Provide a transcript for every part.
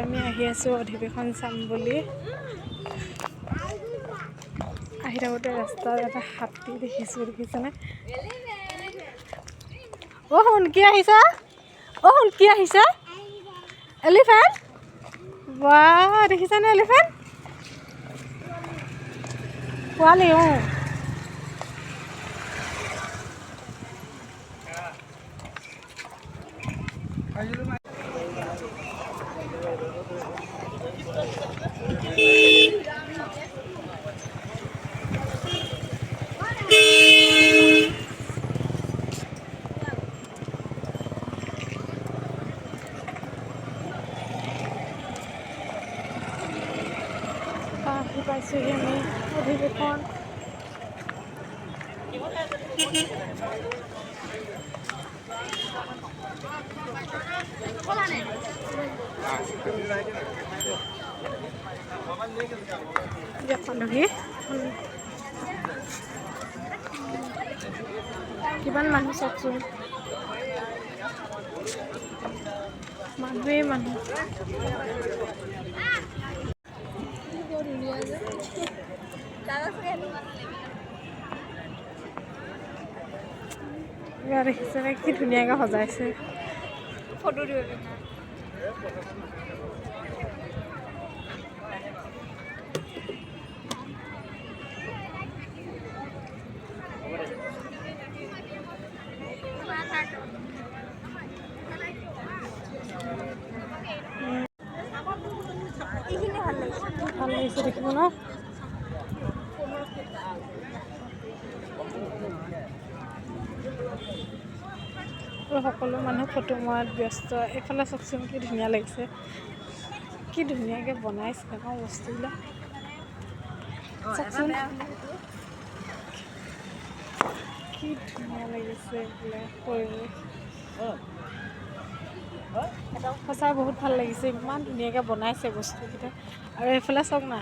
আমি আহি আছোঁ অধিৱেশন চাম বুলি। আহি থাকোঁতে ৰাস্তাত এটা হাতী দেখিছেনে? অ' শুন কি আহিছা? অ' শুন কি আহিছা? এলিফেণ্ট? বাহ দেখিছানে এলিফেণ্ট? পোৱালি আহি পাইছোঁহি আমি অধিৱেশন। কিমান মানুহ চাওকচোন, মানুহেই মানুহ। দেখিছেনে কি ধুনীয়াকৈ সজাইছে। ফটো দিব ভাল লাগিছে দেখিব ন। সকলো মানুহ ফটো মৰাত ব্যস্ত। এইফালে চাওকচোন কি ধুনীয়া লাগিছে, কি ধুনীয়াকৈ বনাইছে ন বস্তুবিলাক। চাওকচোন কি ধুনীয়া লাগিছে এইফালে পৰিৱেশ। সঁচাই বহুত ভাল লাগিছে, ইমান ধুনীয়াকৈ বনাইছে বস্তুকেইটা। আৰু এইফালে চাওক না,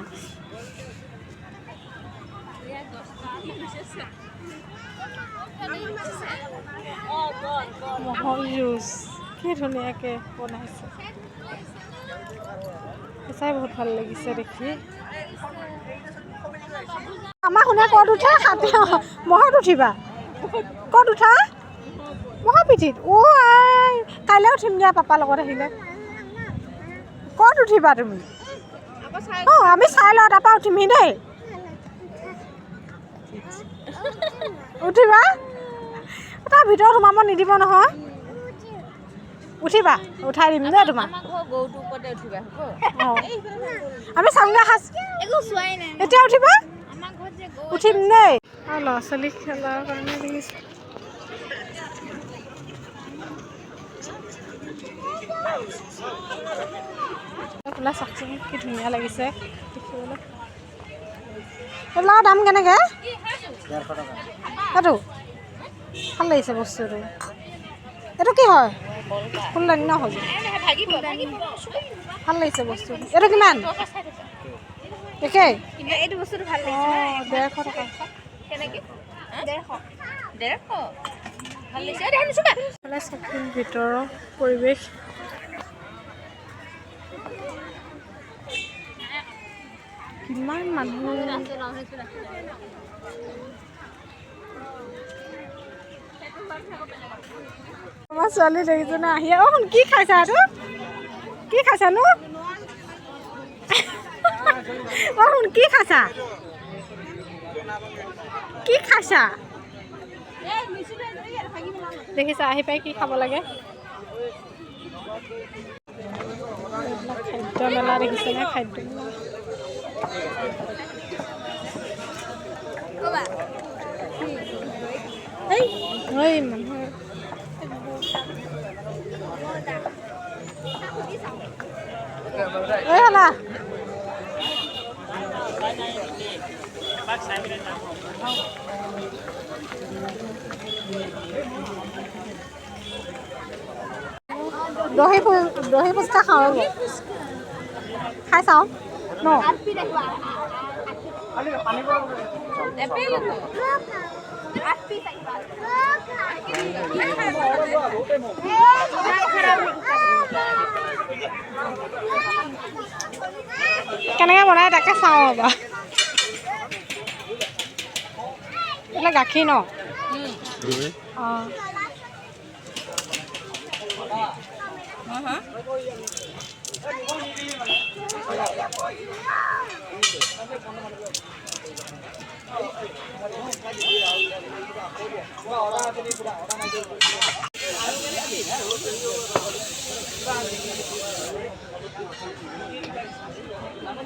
মহৰ যুঁজ কি ধুনীয়াকৈ বনাইছে। সঁচাই বহুত ভাল লাগিছে দেখি। আমাৰ শুনা ক'ত উঠা? মহত উঠিবা? ক'ত উঠা? মহৰ পিঠিত? আই কাইলৈ উঠিম দিয়া পাপাৰ লগত আহিলে। ক'ত উঠিবা তুমি? আমি চাই লওঁ তাৰপৰা উঠিমহি দেই। উঠিবা? তাৰ ভিতৰত সোমাব নিদিব নহয়। উঠিবা? উঠাই দিম দেই তোমাক। আমি চাওঁগৈ সাজ। এতিয়া উঠিবা? উঠিম দেই। আৰু ল'ৰা ছোৱালী খেলাৰ কাৰণে দেখিছোঁ। এইফালে চাওকচোন কি ধুনীয়া লাগিছে দেখিবলৈ। এইবিলাকৰ দাম কেনেকৈ? 150 টকা। এইটো ভাল লাগিছে বস্তুটো। এইটো কি হয়? ফুলদানি ন হ'ল? ভাল লাগিছে বস্তুটো। এইটো কিমান? একেই? এইটো বস্তুটো ভাল লাগিছে। 150 টকা। চাওকচোন ভিতৰৰ পৰিৱেশ। কিমান মানুহ। আমাৰ ছোৱালী দেখিছেনে আহি? শুন কি খাইছা? এইটো কি খাইছানো? শুন কি খাইছা? কি খাইছা? দেখিছা আহি পাই কি খাব লাগে? খাদ্য মেলা দেখিছেনে? খাদ্য মেলা মানুহৰ দহি ফুচকা খাওঁ, খাই চাওঁ ন। কেনেকৈ বনাই তাকে চাওঁ ৰ'বা এইবিলাক গাখীৰ ন অঁ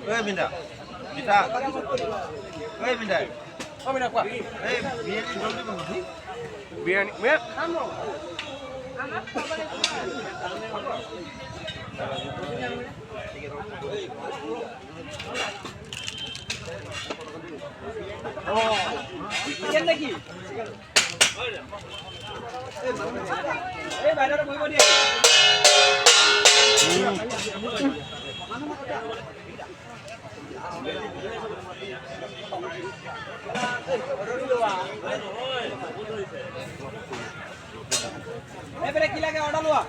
Ê mình đã, mình đã, ê mình đã, mình đã qua, ê biến đi đâu đi mà mình biến, biến, Yên đây kì, ê bài đó mới có đi. Đây কি লাগে অর্ডার লওয়া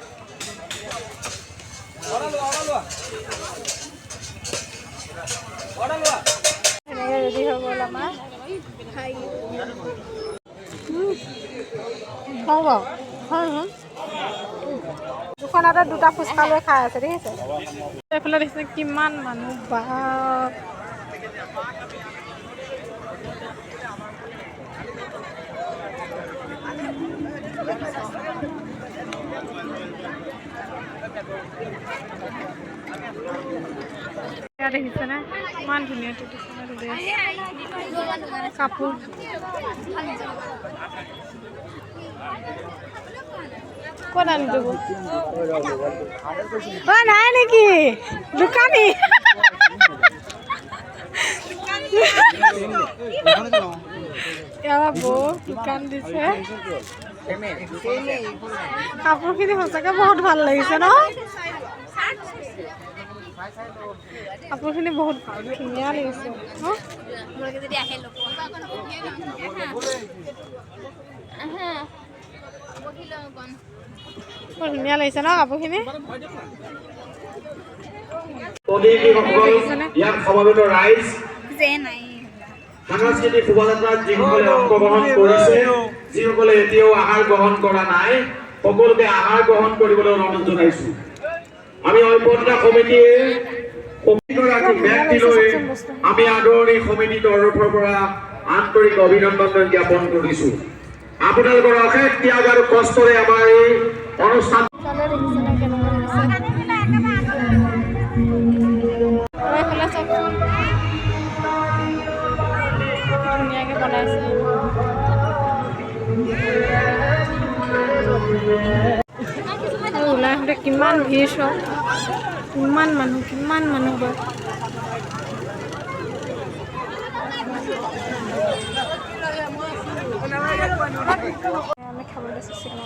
এনেকৈ ৰেডি হৈ গ'ল আমাৰ হ'ব দুখনতে দুটা ফুচকা লৈ খাই আছে দেখিছে এইফালে দেখিছে কিমান মানুহ বা দেখিছেনে ইমান ধুনীয়া কাপোৰ ক'ত আনি দিব অ' নাই নেকি দোকানী ইয়াৰ বৌ দোকান দিছে কাপোৰখিনি সঁচাকৈ বহুত ভাল লাগিছে ন কাপোৰখিনি বহুত ধুনীয়া লাগিছে বৰ ধুনীয়া লাগিছে ন কাপোৰখিনি সাংস্কৃতিক শোভাযাত্ৰাত যিসকলে অংশগ্ৰহণ কৰিছে যিসকলে এতিয়াও আহাৰ গ্ৰহণ কৰা নাই সকলোকে আহাৰ গ্ৰহণ কৰিবলৈ অনুৰোধ জনাইছো আমি ঐক্যতা সমিতিয়ে ব্যক্তিলৈ আমি আদৰণি সমিতিৰ তৰফৰ পৰা আন্তৰিক অভিনন্দন জ্ঞাপন কৰিছো আপোনালোকৰ অশেষ ত্যাগ আৰু কষ্টৰে আমাৰ এই অনুষ্ঠান ধুনীয়াকৈ বনাইছে ওলাই আহোঁতে কিমান ভিৰ চব কিমান মানুহ বাৰু আমি খাবলৈ লৈছোঁ চিকেন